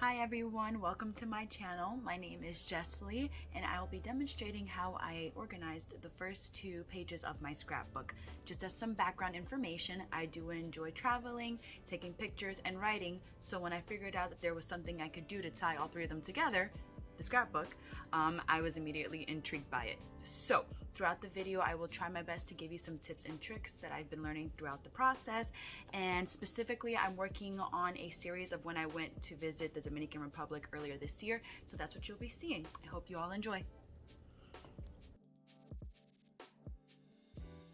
Hi everyone, welcome to my channel. My name is Jessley and I will be demonstrating how I organized the first 2 pages of my scrapbook. Just as some background information, I do enjoy traveling, taking pictures, and writing, so when I figured out that there was something I could do to tie all 3 of them together, the scrapbook, I was immediately intrigued by it. So throughout the video, I will try my best to give you some tips and tricks that I've been learning throughout the process. And specifically, I'm working on a series of when I went to visit the Dominican Republic earlier this year. So that's what you'll be seeing. I hope you all enjoy.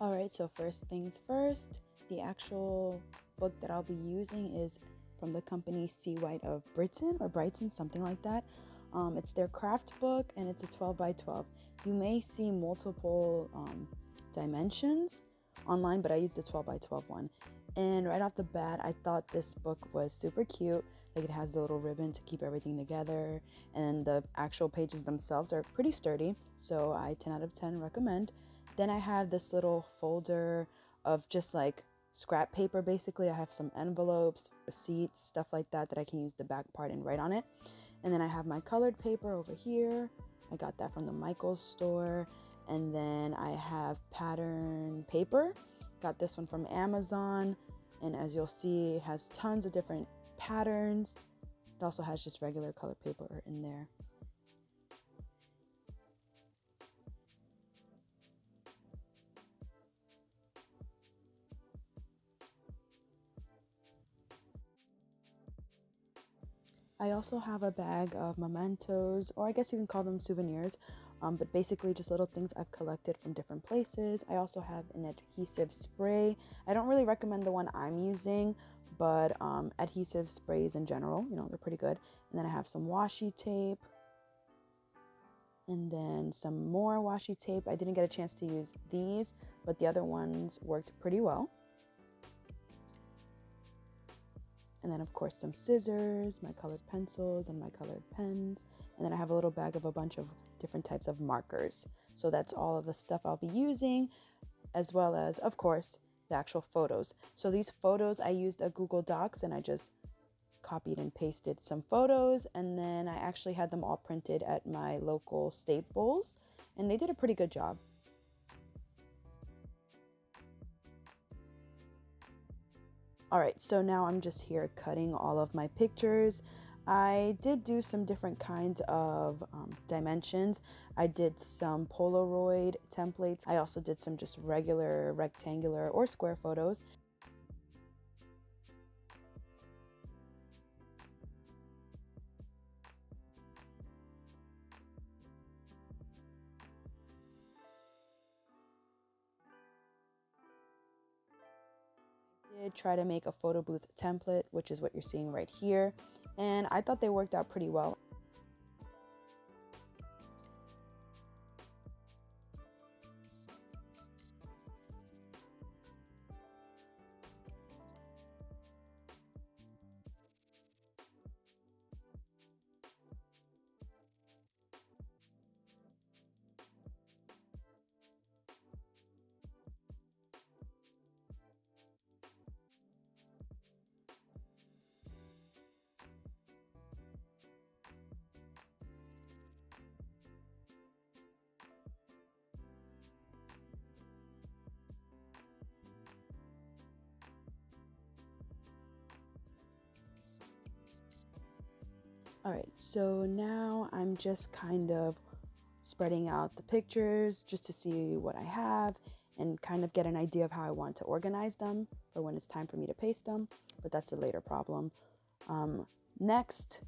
Alright, so first things first, the actual book that I'll be using is from the company C. White of Britain or Brighton, something like that. It's their craft book and it's a 12 by 12. You may see multiple dimensions online, but I used the 12 by 12 one. And right off the bat, I thought this book was super cute. Like, it has the little ribbon to keep everything together, and the actual pages themselves are pretty sturdy. So I 10 out of 10 recommend. Then I have this little folder of just like scrap paper. Basically, I have some envelopes, receipts, stuff like that I can use the back part and write on it. And then I have my colored paper over here. I got that from the Michaels store. And then I have pattern paper. Got this one from Amazon. And as you'll see, it has tons of different patterns. It also has just regular colored paper in there. I also have a bag of mementos, or I guess you can call them souvenirs, but basically just little things I've collected from different places. I also have an adhesive spray. I don't really recommend the one I'm using, but adhesive sprays in general, they're pretty good. And then I have some washi tape, and then some more washi tape. I didn't get a chance to use these, but the other ones worked pretty well. And then, of course, some scissors, my colored pencils, and my colored pens. And then I have a little bag of a bunch of different types of markers. So that's all of the stuff I'll be using, as well as, of course, the actual photos. So these photos, I used a Google Docs and I just copied and pasted some photos. And then I actually had them all printed at my local Staples. And they did a pretty good job. Alright, so now I'm just here cutting all of my pictures. I did do some different kinds of dimensions. I did some Polaroid templates. I also did some just regular rectangular or square photos. Did try to make a photo booth template, which is what you're seeing right here, and I thought they worked out pretty well. Alright, so now I'm just kind of spreading out the pictures just to see what I have and kind of get an idea of how I want to organize them for when it's time for me to paste them, but that's a later problem. Next,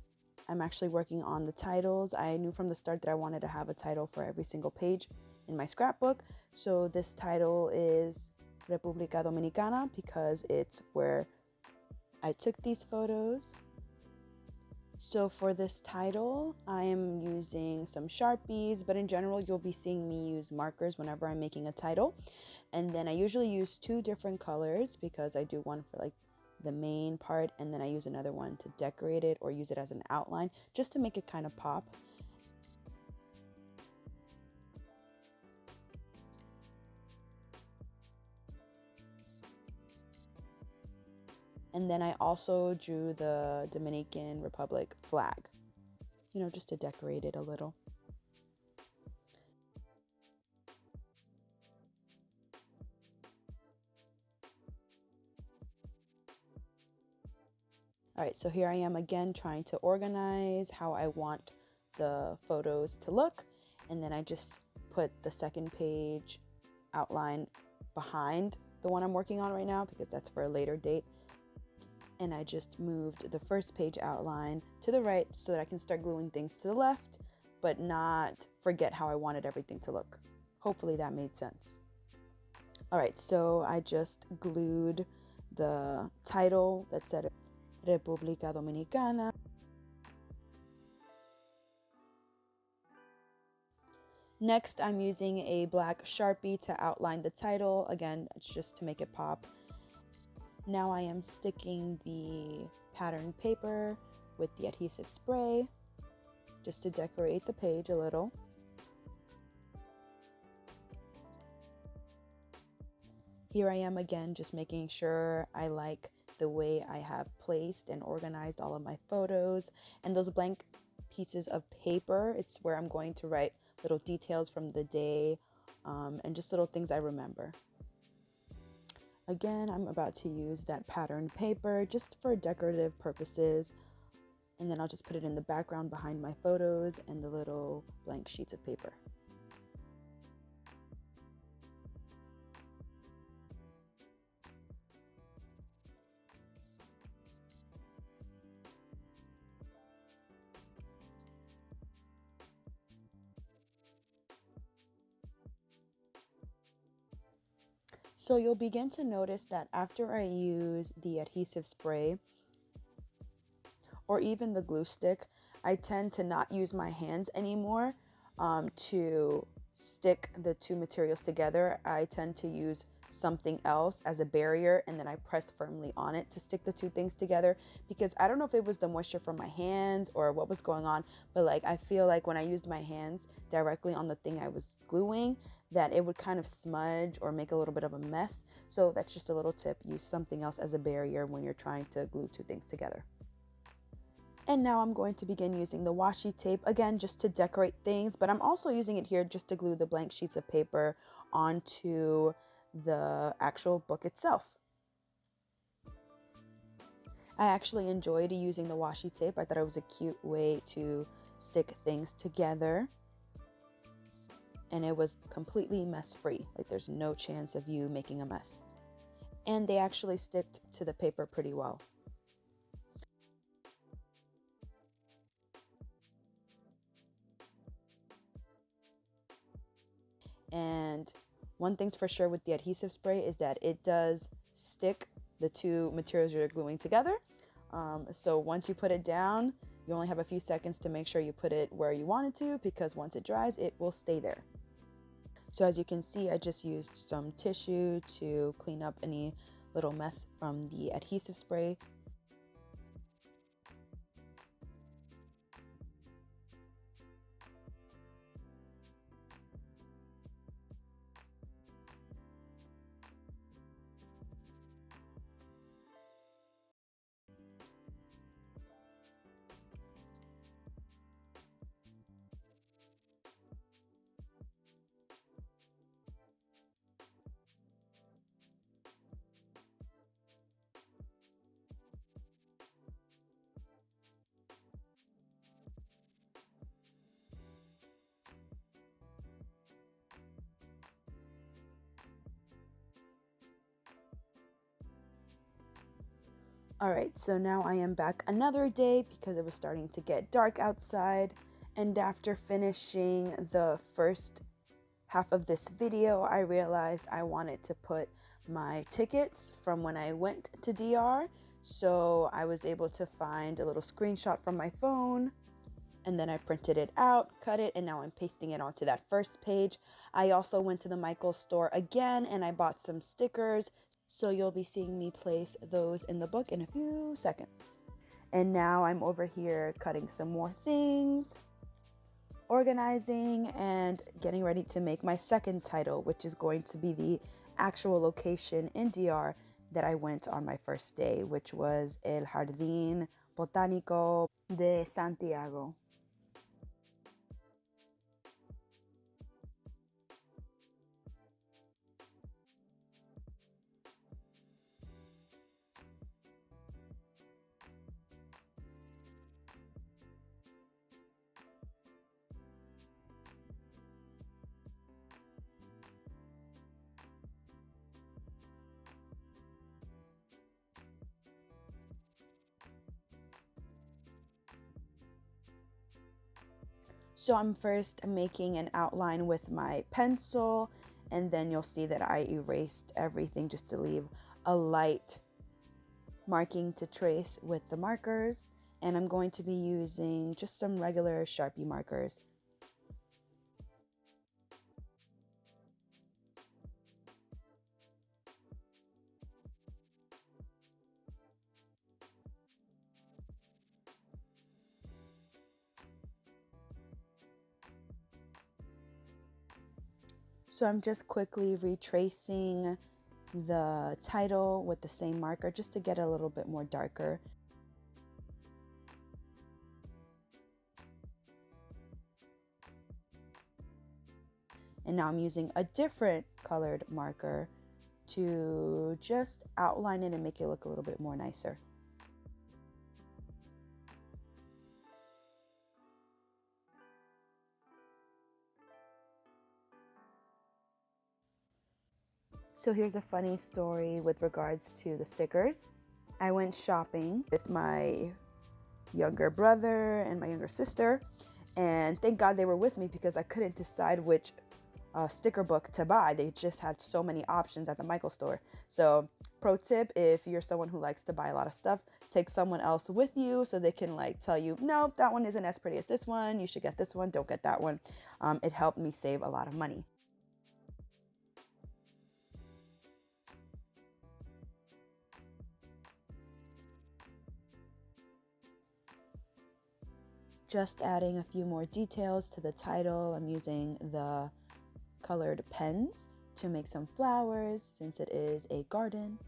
I'm actually working on the titles. I knew from the start that I wanted to have a title for every single page in my scrapbook, so this title is República Dominicana because it's where I took these photos. So for this title, I am using some Sharpies, but in general, you'll be seeing me use markers whenever I'm making a title. And then I usually use 2 different colors because I do one for like the main part, and then I use another one to decorate it or use it as an outline just to make it kind of pop. And then I also drew the Dominican Republic flag, just to decorate it a little. All right, so here I am again trying to organize how I want the photos to look. And then I just put the second page outline behind the one I'm working on right now because that's for a later date. And I just moved the first page outline to the right so that I can start gluing things to the left, but not forget how I wanted everything to look. Hopefully that made sense. All right, so I just glued the title that said República Dominicana. Next, I'm using a black Sharpie to outline the title. Again, it's just to make it pop. Now I am sticking the patterned paper with the adhesive spray just to decorate the page a little. Here I am again, just making sure I like the way I have placed and organized all of my photos. And those blank pieces of paper, it's where I'm going to write little details from the day and just little things I remember. Again, I'm about to use that patterned paper just for decorative purposes. And then I'll just put it in the background behind my photos and the little blank sheets of paper. So you'll begin to notice that after I use the adhesive spray or even the glue stick, I tend to not use my hands anymore to stick the two materials together. I tend to use something else as a barrier, and then I press firmly on it to stick the two things together, because I don't know if it was the moisture from my hands or what was going on, but I feel like when I used my hands directly on the thing I was gluing, that it would kind of smudge or make a little bit of a mess. So that's just a little tip. Use something else as a barrier when you're trying to glue two things together. And now I'm going to begin using the washi tape, again, just to decorate things, but I'm also using it here just to glue the blank sheets of paper onto the actual book itself. I actually enjoyed using the washi tape. I thought it was a cute way to stick things together. And it was completely mess-free. There's no chance of you making a mess. And they actually stick to the paper pretty well. And one thing's for sure with the adhesive spray is that it does stick the two materials you're gluing together. So once you put it down, you only have a few seconds to make sure you put it where you want it to, because once it dries, it will stay there. So as you can see, I just used some tissue to clean up any little mess from the adhesive spray. All right, so now I am back another day because it was starting to get dark outside. And after finishing the first half of this video, I realized I wanted to put my tickets from when I went to DR. So I was able to find a little screenshot from my phone, and then I printed it out, cut it, and now I'm pasting it onto that first page. I also went to the Michaels store again and I bought some stickers. So you'll be seeing me place those in the book in a few seconds. And now I'm over here cutting some more things, organizing, and getting ready to make my second title, which is going to be the actual location in DR that I went on my first day, which was El Jardin Botanico de Santiago. So I'm first making an outline with my pencil, and then you'll see that I erased everything just to leave a light marking to trace with the markers. And I'm going to be using just some regular Sharpie markers. So I'm just quickly retracing the title with the same marker just to get a little bit more darker. And now I'm using a different colored marker to just outline it and make it look a little bit more nicer. So here's a funny story with regards to the stickers. I went shopping with my younger brother and my younger sister, and thank God they were with me because I couldn't decide which sticker book to buy. They just had so many options at the Michael store. So pro tip, if you're someone who likes to buy a lot of stuff, take someone else with you so they can like tell you, no, that one isn't as pretty as this one, you should get this one, don't get that one. It helped me save a lot of money. Just adding a few more details to the title. I'm using the colored pens to make some flowers since it is a garden.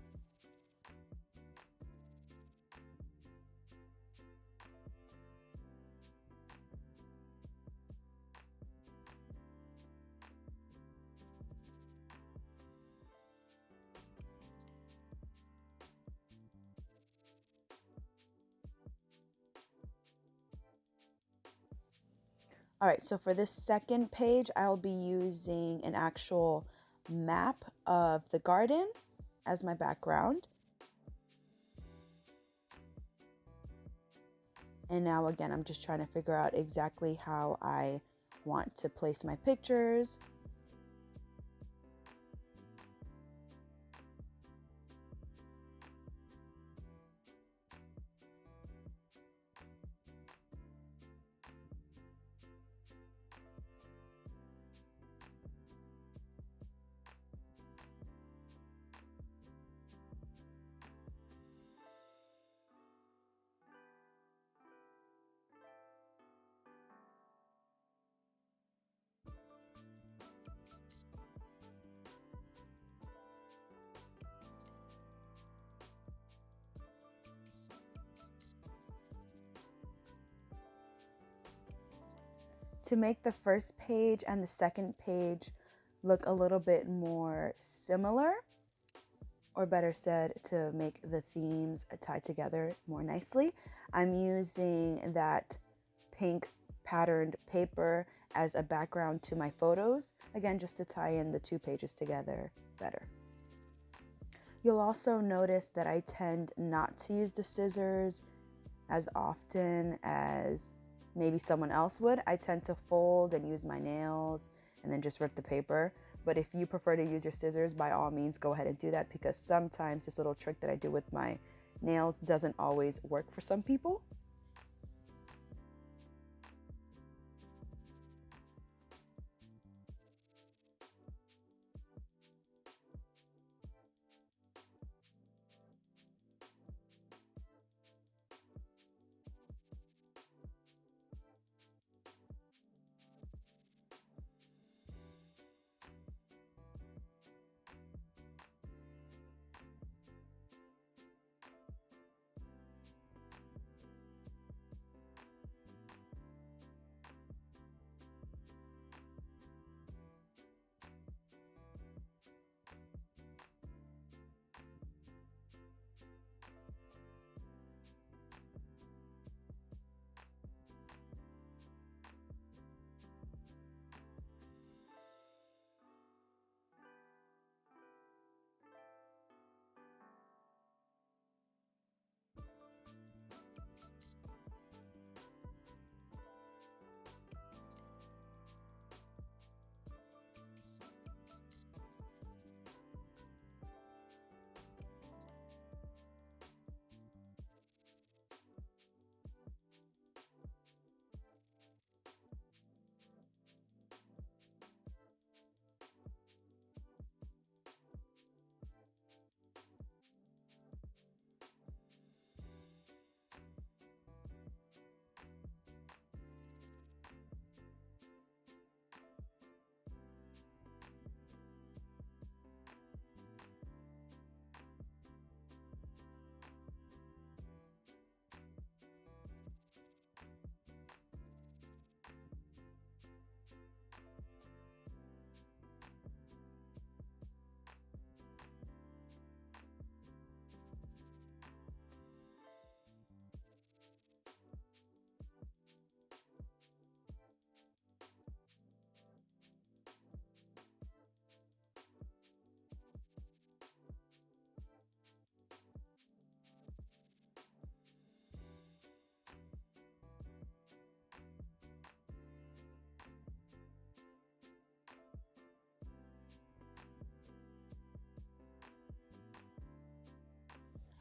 All right, so for this second page, I'll be using an actual map of the garden as my background. And now again, I'm just trying to figure out exactly how I want to place my pictures. To make the first page and the second page look a little bit more similar, or better said, to make the themes tie together more nicely, I'm using that pink patterned paper as a background to my photos, again, just to tie in the two pages together better. You'll also notice that I tend not to use the scissors as often as maybe someone else would. I tend to fold and use my nails and then just rip the paper. But if you prefer to use your scissors, by all means, go ahead and do that, because sometimes this little trick that I do with my nails doesn't always work for some people.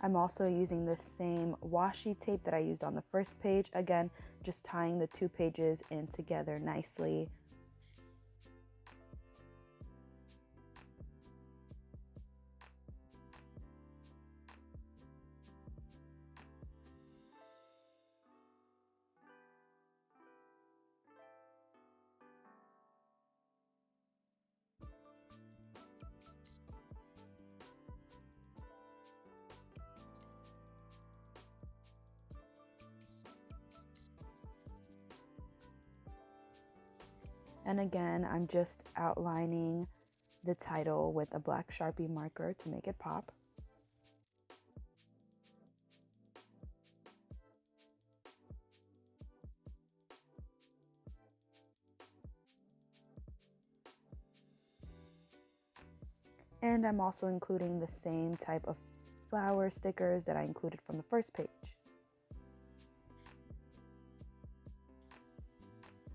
I'm also using the same washi tape that I used on the first page. Again, just tying the 2 pages in together nicely. And again, I'm just outlining the title with a black Sharpie marker to make it pop. And I'm also including the same type of flower stickers that I included from the first page.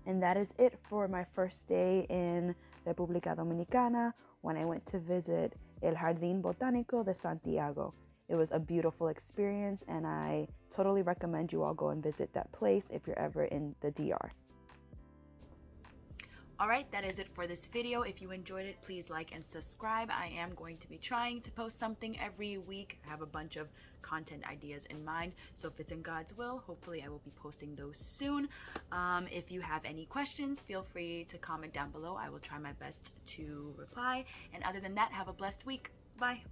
And that is it for my first day in República Dominicana when I went to visit El Jardin Botanico de Santiago. It was a beautiful experience, and I totally recommend you all go and visit that place if you're ever in the DR. Alright, that is it for this video. If you enjoyed it, please like and subscribe. I am going to be trying to post something every week. I have a bunch of content ideas in mind, so if it's in God's will, hopefully I will be posting those soon. If you have any questions, feel free to comment down below. I will try my best to reply. And other than that, have a blessed week. Bye.